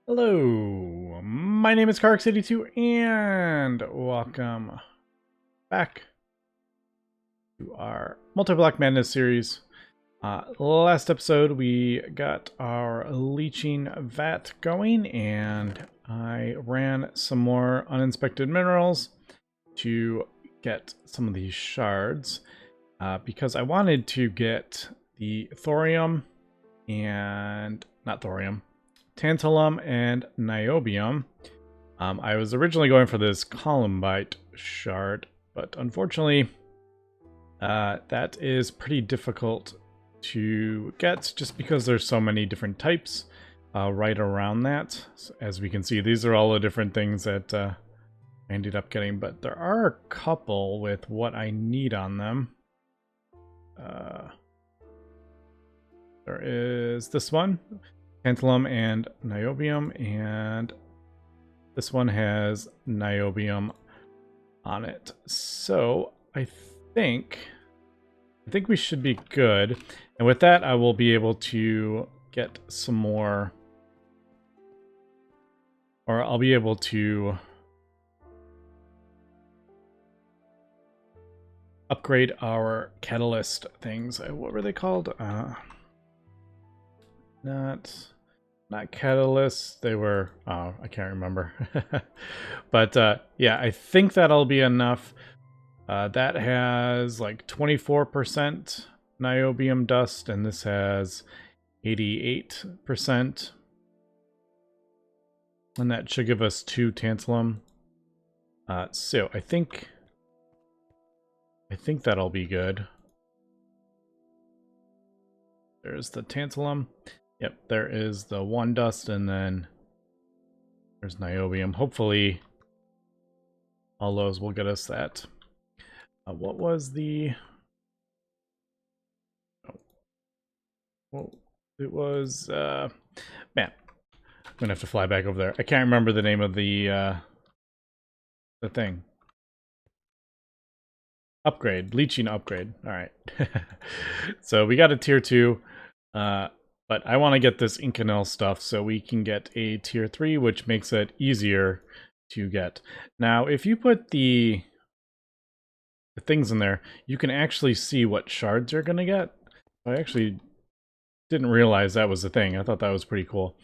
Hello, my name is Kark82 and welcome back to our Multiblock Madness series. Last episode we got our leeching vat going and I ran some more uninspected minerals to get some of these shards because I wanted to get the thorium and not thorium, tantalum and niobium. I was originally going for this columbite shard, but unfortunately that is pretty difficult to get just because there's so many different types right around that. So as we can see, these are all the different things that I ended up getting, but there are a couple with what I need on them. There is this one, tantalum and niobium, and this one has niobium on it. So I think we should be good. And with that, I will be able to get some more, or I'll be able to upgrade our catalyst things. What were they called? Not catalysts. They were, oh, I can't remember. But yeah, I think that'll be enough. That has like 24% niobium dust, and this has 88%. And that should give us 2 tantalum. So I think that'll be good. There's the tantalum. Yep, there is the 1 dust, and then there's niobium. Hopefully all those will get us that. What was the... Oh. Well, it was... Man, I'm gonna have to fly back over there. I can't remember the name of the thing. Upgrade. Leeching upgrade. Alright. So we got a tier 2. But I want to get this Inconel stuff so we can get a tier 3, which makes it easier to get. Now, if you put the things in there, you can actually see what shards you're going to get. I actually didn't realize that was a thing. I thought that was pretty cool.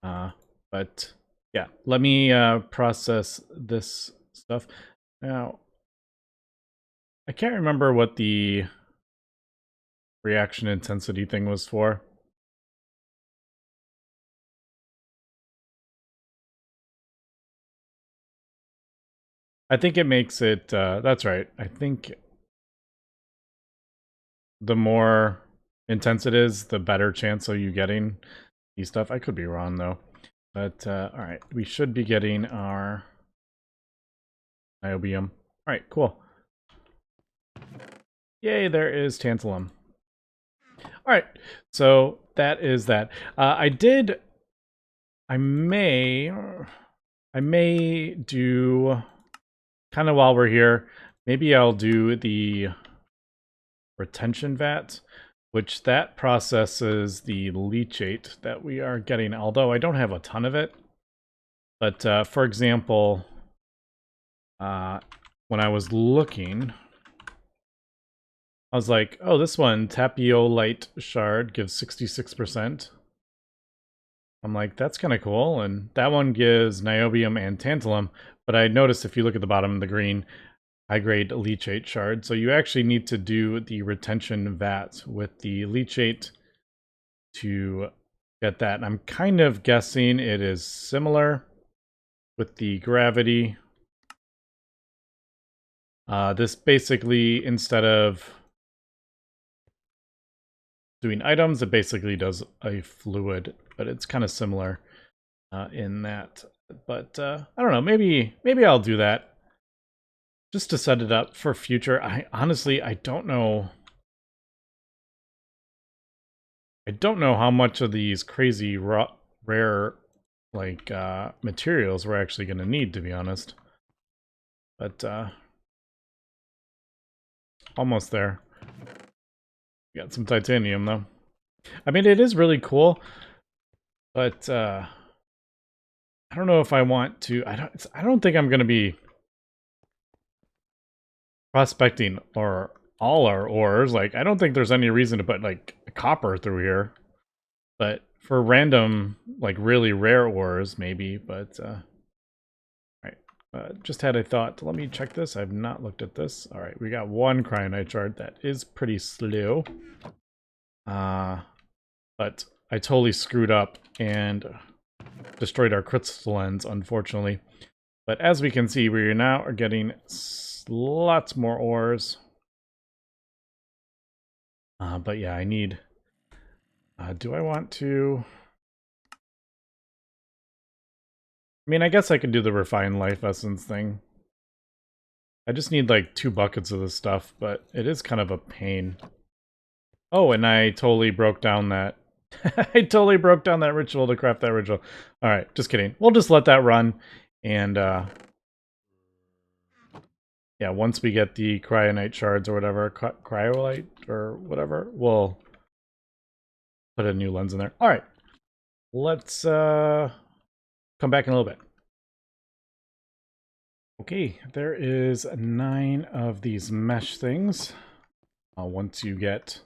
But yeah, let me process this stuff. Now, I can't remember what the reaction intensity thing was for. I think it makes it, that's right. I think the more intense it is, the better chance of you getting these stuff. I could be wrong though. But alright, we should be getting our niobium. Alright, cool. Yay, there is tantalum. Alright, so that is that. I may do, kind of while we're here, maybe I'll do the retention vat, which that processes the leachate that we are getting, although I don't have a ton of it. But for example, when I was looking, I was like, oh, this one, Tapiolite Shard, gives 66%. I'm like, that's kind of cool. And that one gives niobium and tantalum. But I noticed if you look at the bottom, the green, high-grade leachate shard. So you actually need to do the retention vat with the leachate to get that. And I'm kind of guessing it is similar with the gravity. This basically, instead of doing items, it basically does a fluid, but it's kind of similar in that. But I don't know, maybe I'll do that just to set it up for future. I honestly, I don't know how much of these crazy rare like materials we're actually going to need, to be honest. But almost there. Got some titanium though. I mean, it is really cool, but I don't know if I want to. I don't think I'm going to be prospecting or all our ores. Like, I don't think there's any reason to put like copper through here. But for random, like really rare ores, maybe. But right. Just had a thought. Let me check this. I've not looked at this. All right, we got one cryonite shard that is pretty slow. But I totally screwed up and destroyed our crystal lens, unfortunately. But as we can see, we now are getting lots more ores. But yeah, I need... do I want to... I mean, I guess I could do the refined life essence thing. I just need like 2 buckets of this stuff, but it is kind of a pain. Oh, and I totally broke down that... I totally broke down that ritual to craft that ritual. Alright, just kidding. We'll just let that run. And, yeah, once we get the cryonite shards or whatever, cryolite or whatever, we'll put a new lens in there. Alright, let's come back in a little bit. Okay, there is 9 of these mesh things. Once you get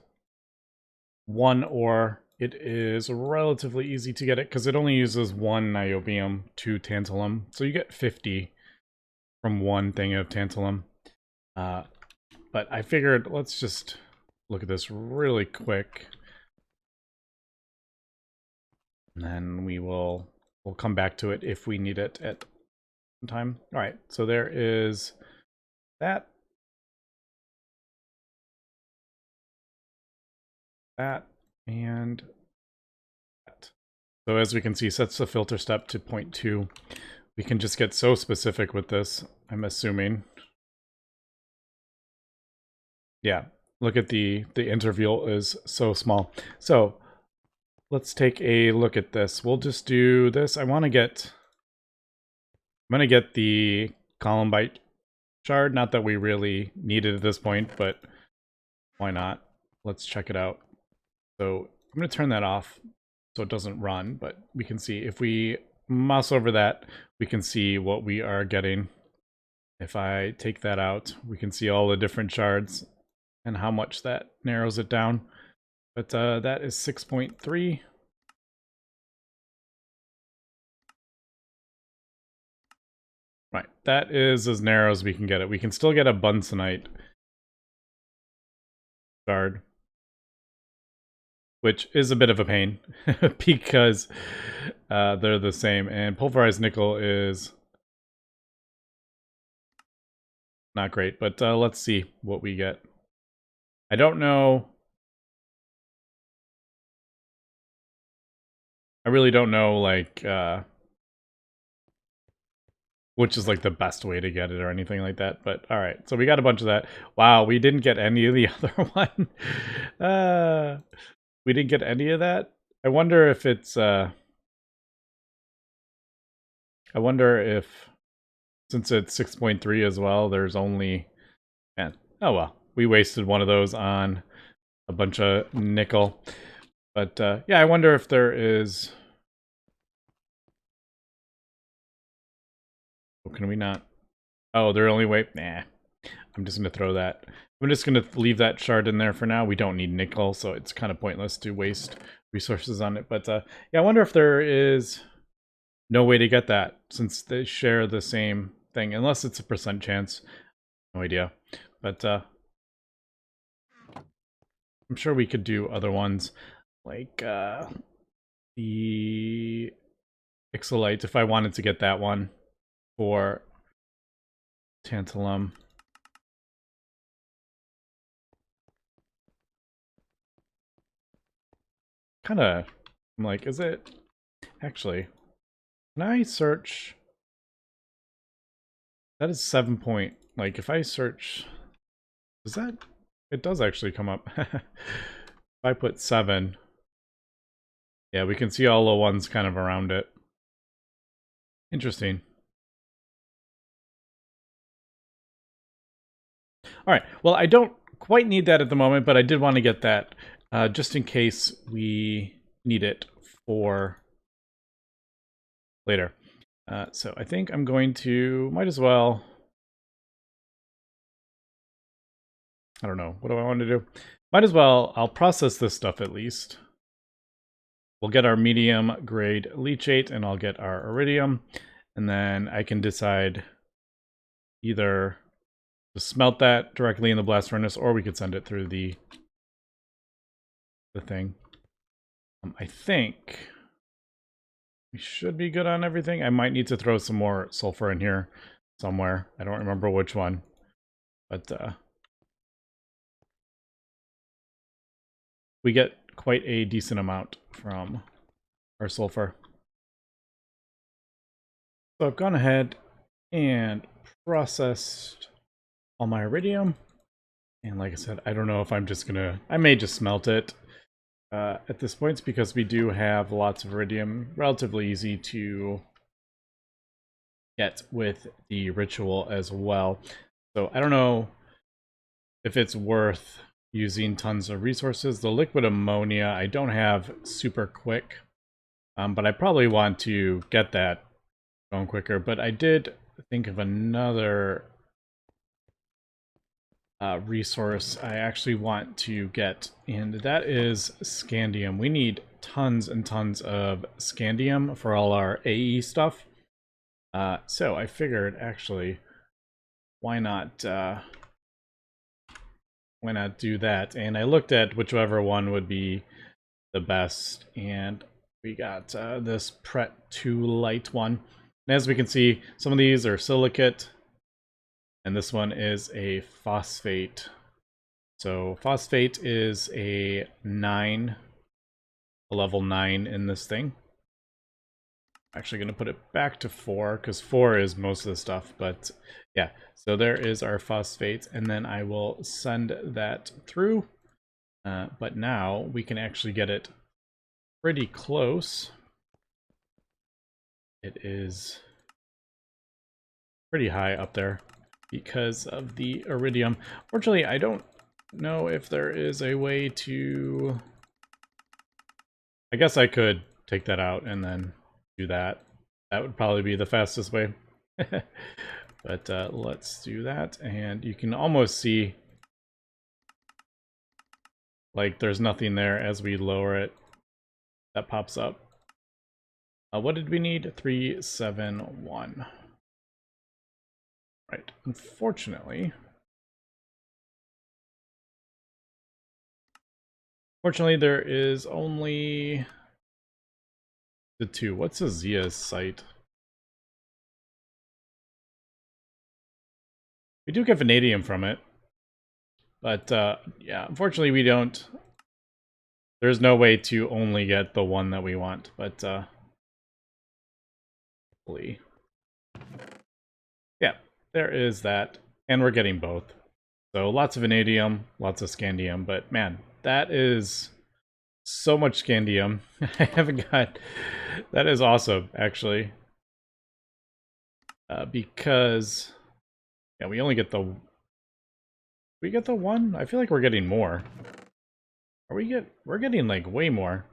1 ore, it is relatively easy to get it because it only uses 1 niobium, 2 tantalum. So you get 50 from 1 thing of tantalum. But I figured let's just look at this really quick. And then we'll come back to it if we need it at some time. All right, so there is that. That and that. So as we can see, sets the filter step to 0.2. We can just get so specific with this, I'm assuming. Yeah, look at the interval is so small. So let's take a look at this. We'll just do this. I'm gonna get the columbite shard. Not that we really need it at this point, but why not? Let's check it out. So I'm gonna turn that off so it doesn't run, but we can see if we mouse over that, we can see what we are getting. If I take that out, we can see all the different shards and how much that narrows it down. But that is 6.3. Right, that is as narrow as we can get it. We can still get a bunsenite shard, which is a bit of a pain because they're the same. And pulverized nickel is not great, but let's see what we get. I don't know. I really don't know, like, which is like the best way to get it or anything like that. But all right, so we got a bunch of that. Wow, we didn't get any of the other one. We didn't get any of that. I wonder if it's I wonder if since it's 6.3 as well, there's only, man, oh well, we wasted one of those on a bunch of nickel. But yeah, I wonder if there is. Oh, can we not? Oh, they're only way. Nah, I'm just gonna throw that. I'm just gonna leave that shard in there for now. We don't need nickel, so it's kind of pointless to waste resources on it. But yeah, I wonder if there is no way to get that since they share the same thing, unless it's a % chance. No idea. But I'm sure we could do other ones like the Ixolite if I wanted to get that one for tantalum. Kind of, I'm like, is it actually? Can I search? That is 7 point. Like, if I search, does that? It does actually come up. If I put 7, yeah, we can see all the ones kind of around it. Interesting. All right. Well, I don't quite need that at the moment, but I did want to get that just in case we need it for later. So I think I'm going to, might as well, I don't know, what do I want to do? Might as well, I'll process this stuff at least. We'll get our medium grade leachate and I'll get our iridium. And then I can decide either to smelt that directly in the blast furnace or we could send it through the thing. I think we should be good on everything. I might need to throw some more sulfur in here somewhere. I don't remember which one. But we get quite a decent amount from our sulfur. So I've gone ahead and processed all my iridium. And like I said, I don't know if I'm just gonna, I may just smelt it at this point because we do have lots of iridium, relatively easy to get with the ritual as well. So I don't know if it's worth using tons of resources. The liquid ammonia I don't have super quick, but I probably want to get that going quicker. But I did think of another resource I actually want to get, and that is scandium. We need tons and tons of scandium for all our AE stuff. So I figured, actually, why not do that? And I looked at whichever one would be the best, and we got this Pret 2 light one. And as we can see, some of these are silicate, and this one is a phosphate. So phosphate is a 9, a level 9 in this thing. I'm actually going to put it back to 4 because 4 is most of the stuff. But yeah, so there is our phosphate, and then I will send that through. But now we can actually get it pretty close. It is pretty high up there because of the iridium. Fortunately, I don't know if there is a way to... I guess I could take that out and then do that. That would probably be the fastest way. But let's do that, and you can almost see like there's nothing there as we lower it. That pops up. What did we need? 371. Right. Unfortunately, there is only the 2. What's Azia's site? We do get vanadium from it, but yeah, unfortunately we don't. There's no way to only get the one that we want, but hopefully. Yeah, there is that, and we're getting both. So lots of vanadium, lots of scandium, but man, that is so much scandium. I haven't got... That is awesome, actually. Because... Yeah, we only get the... We get the one? I feel like we're getting more. We're getting, like, way more.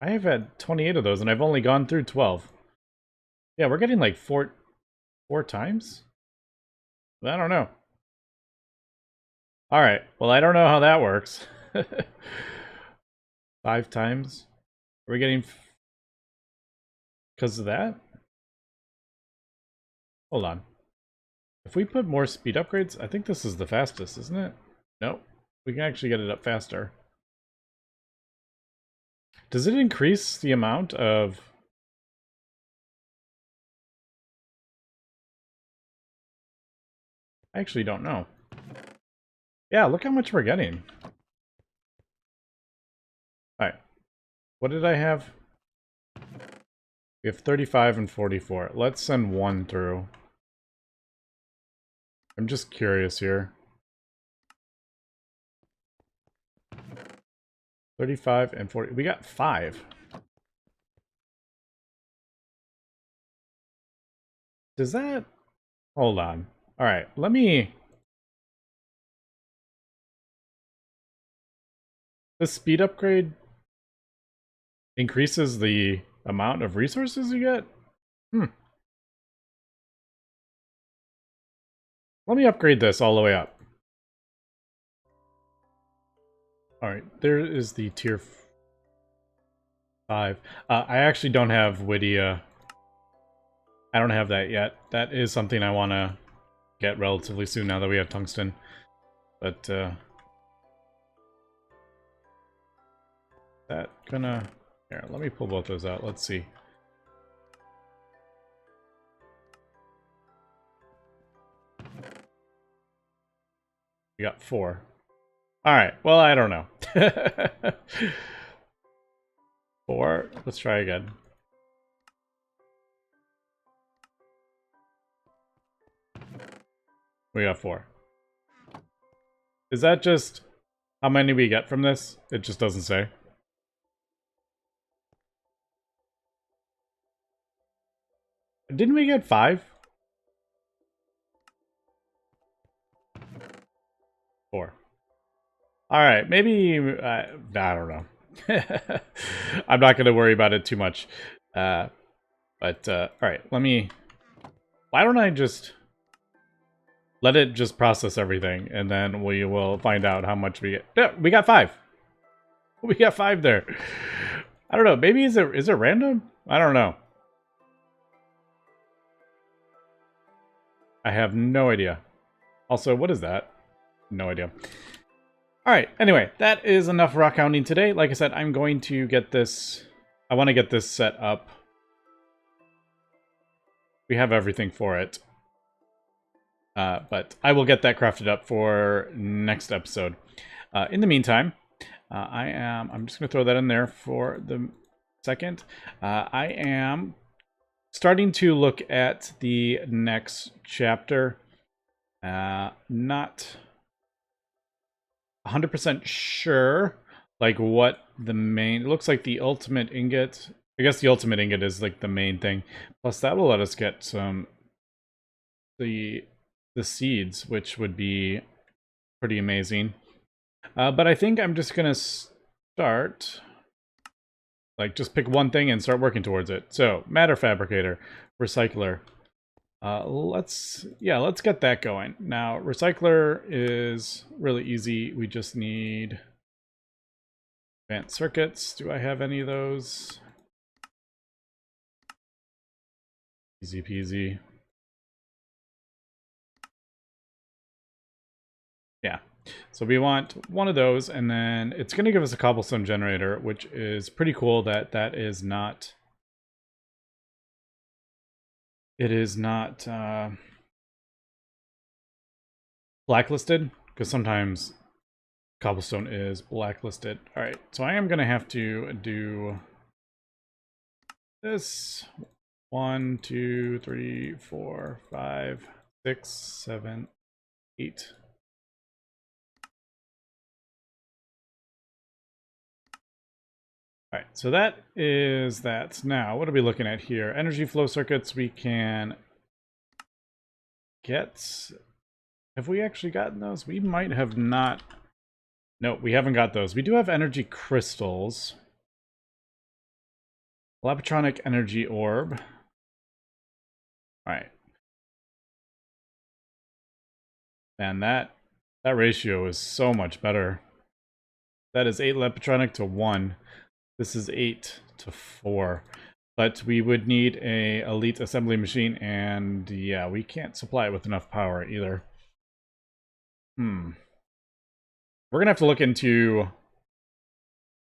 I have had 28 of those, and I've only gone through 12. Yeah, we're getting, like, four times? I don't know. Alright, well, I don't know how that works. 5 times? Are we getting... Because of that? Hold on. If we put more speed upgrades, I think this is the fastest, isn't it? Nope. We can actually get it up faster. Does it increase the amount of... I actually don't know. Yeah, look how much we're getting. Alright. What did I have? We have 35 and 44. Let's send 1 through. I'm just curious here. 35 and 40. We got 5. Does that... Hold on. Alright, let me... The speed upgrade Increases the amount of resources you get? Let me upgrade this all the way up. Alright, there is the tier 5. I actually don't have Widia. I don't have that yet. That is something I want to get relatively soon now that we have tungsten. But, that gonna... Here, let me pull both those out. Let's see. We got 4. Alright, well, I don't know. 4? Let's try again. We got 4. Is that just how many we get from this? It just doesn't say. Didn't we get 5? 4. Alright, maybe... I don't know. I'm not going to worry about it too much. Alright, let me... Why don't I just... Let it just process everything, and then we will find out how much we get. Yeah, we got 5. We got 5 there. I don't know. Maybe is it random? I don't know. I have no idea. Also, what is that? No idea. Alright, anyway, that is enough rock hounding today. Like I said, I'm going to get this... I want to get this set up. We have everything for it. But I will get that crafted up for next episode. In the meantime, I'm just going to throw that in there for the second. I am starting to look at the next chapter. Not 100% sure, like what the main... It looks like the ultimate ingot. I guess the ultimate ingot is like the main thing. Plus that will let us get some... the seeds, which would be pretty amazing. But I think I'm just gonna start, like, just pick one thing and start working towards it. So, matter fabricator, recycler. Let's get that going. Now, recycler is really easy. We just need advanced circuits. Do I have any of those? Easy peasy. Yeah, so we want one of those, and then it's going to give us a cobblestone generator, which is pretty cool that that is not... It is not blacklisted, because sometimes cobblestone is blacklisted. Alright, so I am going to have to do this. 1, 2, 3, 4, 5, 6, 7, 8. Alright, so that is that. Now, what are we looking at here? Energy flow circuits we can get. Have we actually gotten those? We might have not. No, we haven't got those. We do have energy crystals. Labotronic energy orb. Alright. And that ratio is so much better. That is 8 Labotronic to 1. This is 8 to 4. But we would need a elite assembly machine, and yeah, we can't supply it with enough power either. We're gonna have to look into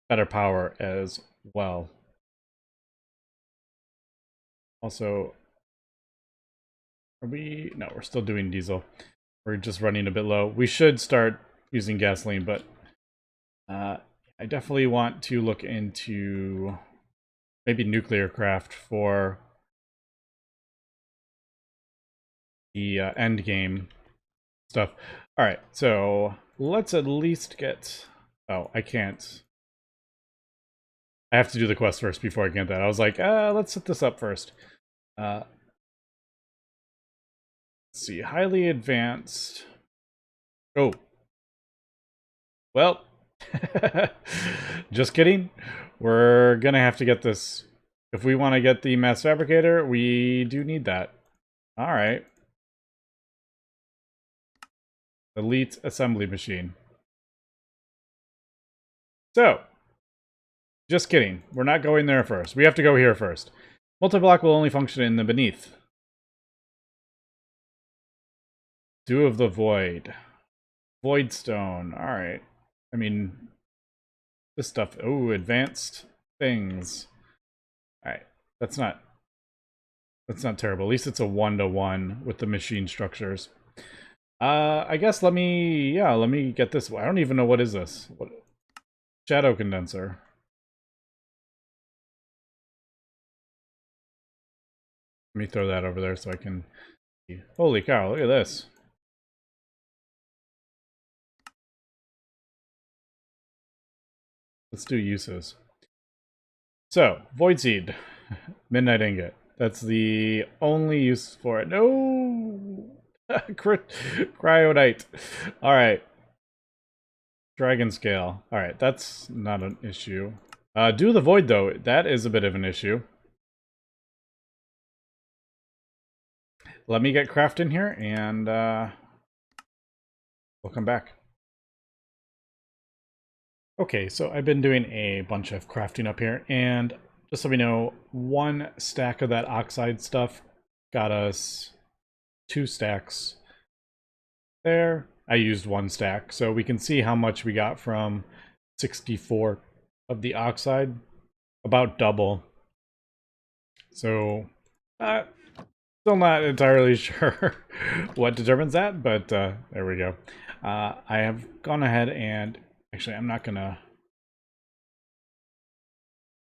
better power as well. Also, are we... No, we're still doing diesel. We're just running a bit low. We should start using gasoline, but I definitely want to look into maybe nuclear craft for the end game stuff. Alright, so let's at least get... Oh, I can't. I have to do the quest first before I get that. I was like, let's set this up first. Let's see, highly advanced. Oh. Well, Just kidding. We're gonna have to get this. If we want to get the mass fabricator, we do need that. Alright. Elite assembly machine. So, just kidding. We're not going there first. We have to go here first. Multiblock will only function in the beneath. Dew of the Void. Void Stone. Alright. I mean, this stuff. Oh, advanced things. Alright. That's not terrible. At least it's a 1-to-1 with the machine structures. I guess let me get this. I don't even know what is this. Shadow Condenser. Let me throw that over there so I can see. Holy cow, look at this. Let's do uses. So, Void Seed. Midnight Ingot. That's the only use for it. No! Cryonite. Alright. Dragon Scale. Alright, that's not an issue. Do the Void, though. That is a bit of an issue. Let me get craft in here, and we'll come back. Okay, so I've been doing a bunch of crafting up here, and just so we know, 1 stack of that oxide stuff got us 2 stacks there. I used 1 stack, so we can see how much we got from 64 of the oxide. About double. So, still not entirely sure what determines that, but there we go. I have gone ahead and... Actually, I'm not gonna...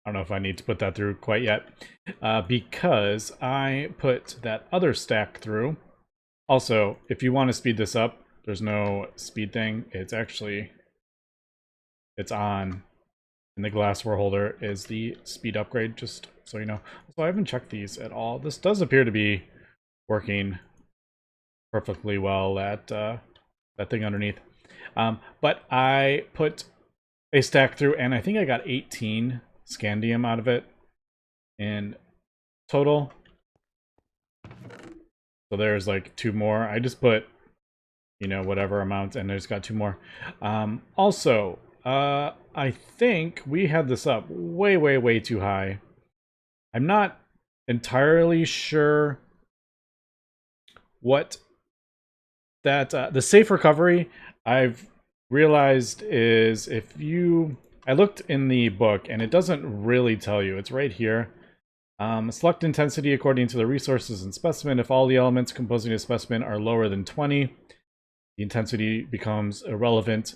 I don't know if I need to put that through quite yet, because I put that other stack through. Also, if you want to speed this up, there's no speed thing. It's actually... It's on. And the glassware holder is the speed upgrade, just so you know. So I haven't checked these at all. This does appear to be working perfectly well, that thing underneath. But I put a stack through, and I think I got 18 scandium out of it in total. So there's like 2 more. I just put, you know, whatever amount, and I just got 2 more. Also, I think we had this up way, way, way too high. I'm not entirely sure what that... the safe recovery, I've realized, is if you... I looked in the book, and it doesn't really tell you. It's right here. Select intensity according to the resources and specimen. If all the elements composing a specimen are lower than 20, the intensity becomes irrelevant,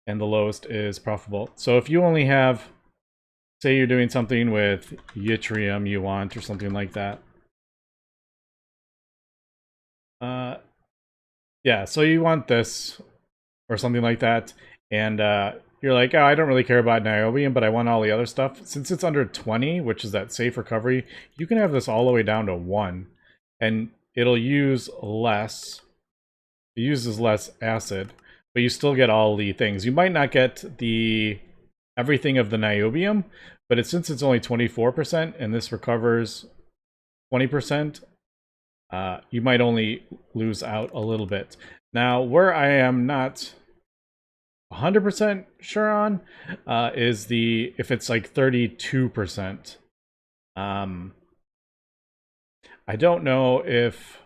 and the lowest is profitable. So if you only have, say you're doing something with yttrium you want, or something like that. Yeah, so you want this, or something like that, and you're like, oh, I don't really care about niobium, but I want all the other stuff. Since it's under 20, which is that safe recovery, you can have this all the way down to 1, and it'll use less. It uses less acid, but you still get all the things. You might not get the everything of the niobium, but since it's only 24% and this recovers 20%, you might only lose out a little bit. Now, where I am not 100% sure on is if it's like 32%. I don't know if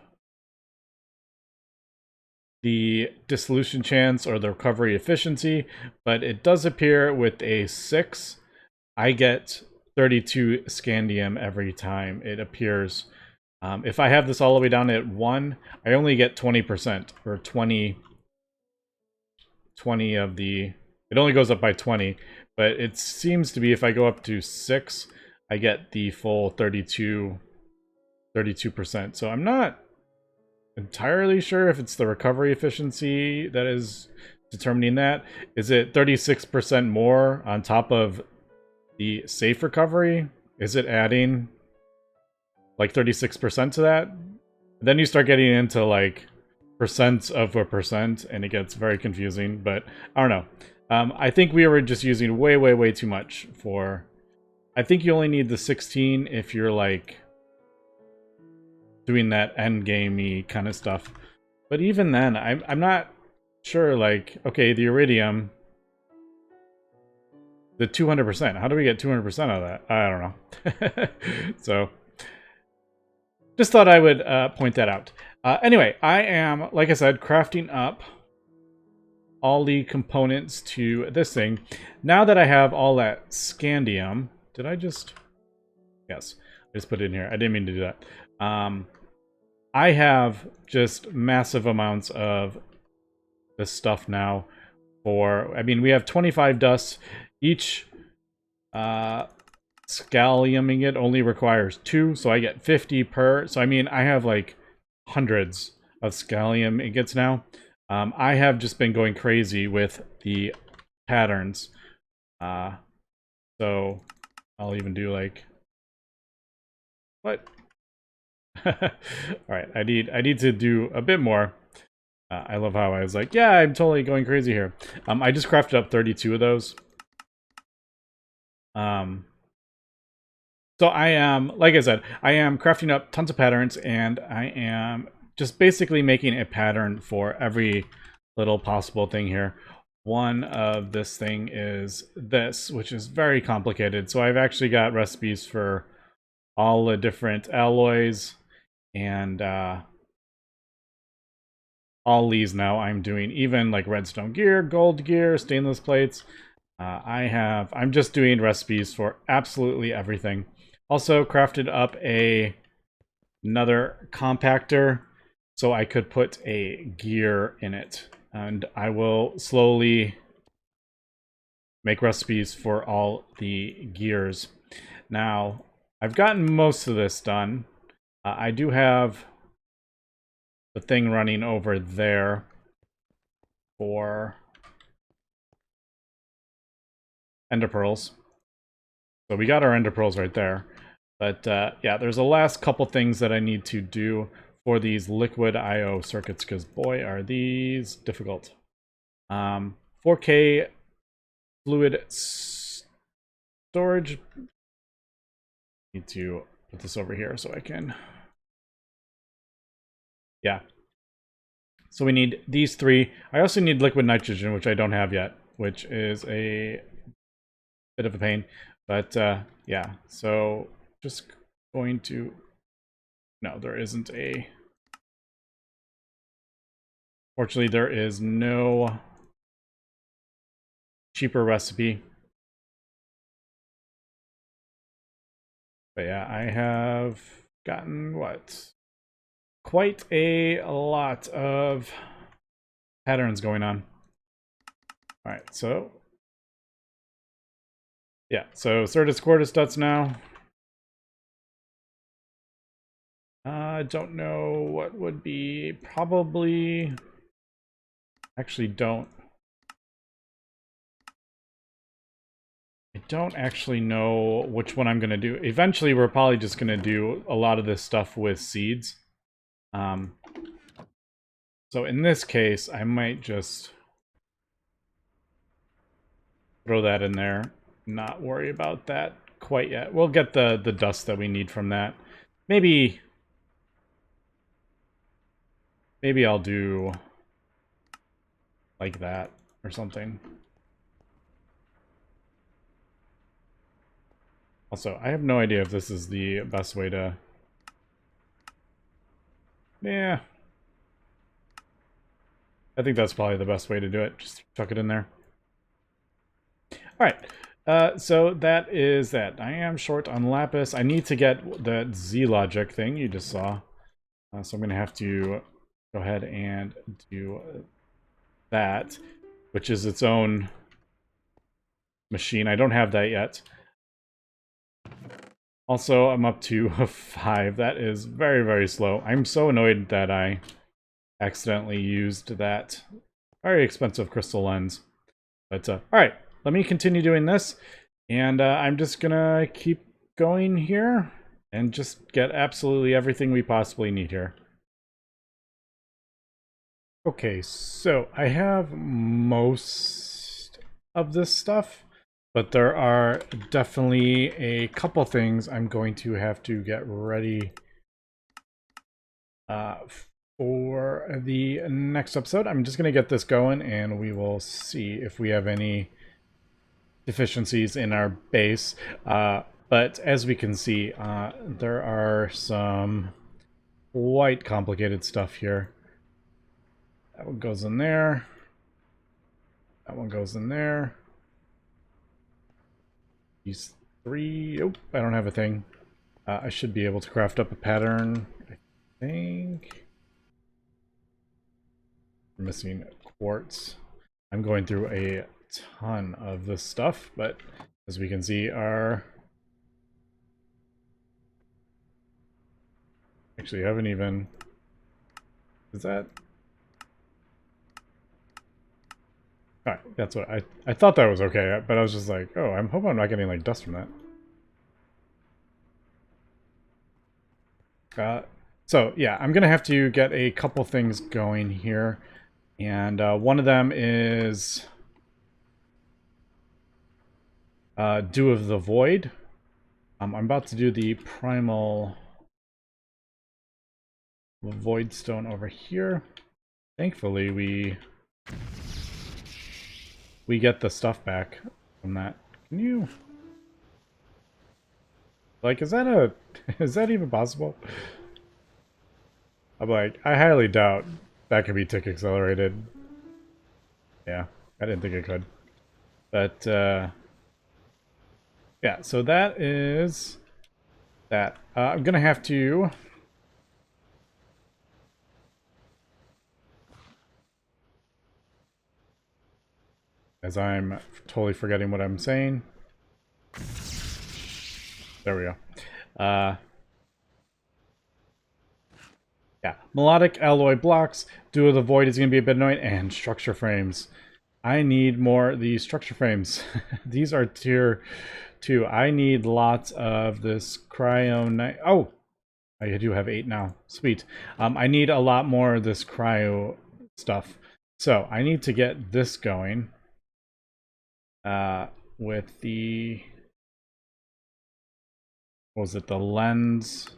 the dissolution chance or the recovery efficiency, but it does appear with a 6, I get 32 scandium every time it appears. If I have this all the way down at 1, I only get 20%, or 20 of the... It only goes up by 20, but it seems to be if I go up to 6, I get the full 32%. So I'm not entirely sure if it's the recovery efficiency that is determining that. Is it 36% more on top of the safe recovery? Is it adding like 36% to that? Then you start getting into like percents of a percent, and it gets very confusing, but I don't know. I think we were just using way too much for... I think you only need the 16 if you're like doing that end gamey kind of stuff. But even then, I'm not sure. Like, okay, the iridium, the 200%. How do we get 200% out of that? I don't know. So, just thought I would point that out. Anyway, I am, like I said, crafting up all the components to this thing. Now that I have all that scandium, did I just... Yes, I just put it in here. I didn't mean to do that. I have just massive amounts of this stuff now for... I mean, we have 25 dusts. Each scalliuming it only requires 2, so I get 50 per. So, I mean, I have like hundreds of scallium ingots now. I have just been going crazy with the patterns. So I'll even do like... What? Alright, I need to do a bit more. I love how I was like, yeah, I'm totally going crazy here. I just crafted up 32 of those. So I am, like I said, I am crafting up tons of patterns, and I am just basically making a pattern for every little possible thing here. One of this thing is this, which is very complicated. So I've actually got recipes for all the different alloys and all these now I'm doing, even like redstone gear, gold gear, stainless plates. I'm just doing recipes for absolutely everything. Also crafted up another compactor so I could put a gear in it. And I will slowly make recipes for all the gears. Now, I've gotten most of this done. I do have the thing running over there for ender pearls. So we got our ender pearls right there. But yeah, there's a last couple things that I need to do for these liquid I/O circuits, because boy, are these difficult. 4K fluid storage. Need to put this over here so I can... Yeah. So we need these 3. I also need liquid nitrogen, which I don't have yet, which is a bit of a pain. But yeah, so just going to... No, there isn't a... Fortunately, there is no cheaper recipe. But yeah, I have gotten, what? Quite a lot of patterns going on. Alright, so... Yeah, so Certus Quartus dots now. I don't know what would be... Probably... Actually don't. I don't actually know which one I'm going to do. Eventually, we're probably just going to do a lot of this stuff with seeds. So in this case, I might just throw that in there. Not worry about that quite yet. We'll get the dust that we need from that. Maybe I'll do like that or something. Also, I have no idea if this is the best way to... Yeah. I think that's probably the best way to do it. Just chuck it in there. Alright. So that is that. I am short on lapis. I need to get that Z-logic thing you just saw. So I'm going to have to go ahead and do that, which is its own machine. I don't have that yet. Also, I'm up to 5. That is very slow. I'm so annoyed that I accidentally used that very expensive crystal lens. But, alright, let me continue doing this. And I'm just gonna keep going here and just get absolutely everything we possibly need here. Okay, so I have most of this stuff, but there are definitely a couple things I'm going to have to get ready for the next episode. I'm just going to get this going and we will see if we have any deficiencies in our base. But as we can see, there are some quite complicated stuff here. That one goes in there. That one goes in there. These three... Oh, I don't have a thing. I should be able to craft up a pattern, I think. I'm missing quartz. I'm going through a ton of this stuff, but as we can see, our... Actually, I haven't even... Is that... Alright, that's what I thought that was okay, but I was just like, oh, I'm hoping I'm not getting like dust from that. So yeah, I'm gonna have to get a couple things going here, and one of them is Dew of the Void. I'm about to do the primal void stone over here. Thankfully, we get the stuff back from that. Can you... Like, is that even possible? I'm like, I highly doubt that could be tick accelerated. Yeah, I didn't think it could. But, yeah, so that is that. I'm gonna have to... As I'm totally forgetting what I'm saying. There we go. Yeah, melodic alloy blocks, Dew of the Void is going to be a bit annoying, and structure frames. I need more of these structure frames. These are tier 2. I need lots of this cryo... Oh! I do have 8 now. Sweet. I need a lot more of this cryo stuff. So, I need to get this going. With the... What was it? The lens...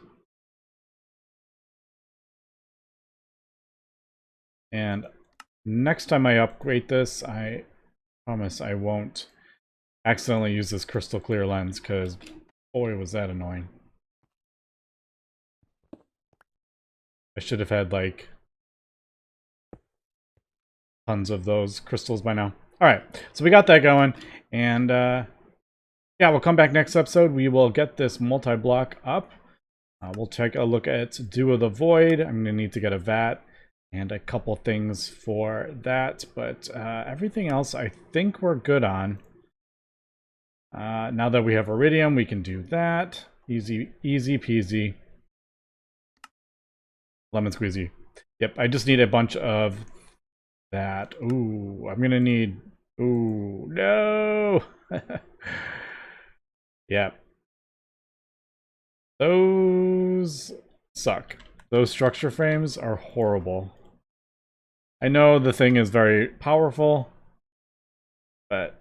And next time I upgrade this, I promise I won't accidentally use this crystal clear lens, because boy was that annoying. I should have had like tons of those crystals by now. Alright, so we got that going, and yeah, we'll come back next episode. We will get this multi-block up. We'll take a look at Dew of the Void. I'm going to need to get a vat and a couple things for that, but everything else I think we're good on. Now that we have iridium, we can do that. Easy peasy. Lemon squeezy. Yep, I just need a bunch of that. Ooh, I'm gonna need... Ooh, no! Yep. Those suck. Those structure frames are horrible. I know the thing is very powerful, but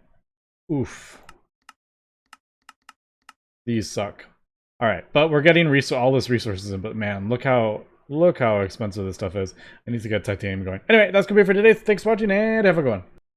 oof. These suck. Alright, but we're getting all this resources in, but man, look how expensive this stuff is. I need to get titanium going. Anyway, that's gonna be it for today. Thanks for watching and have a good one.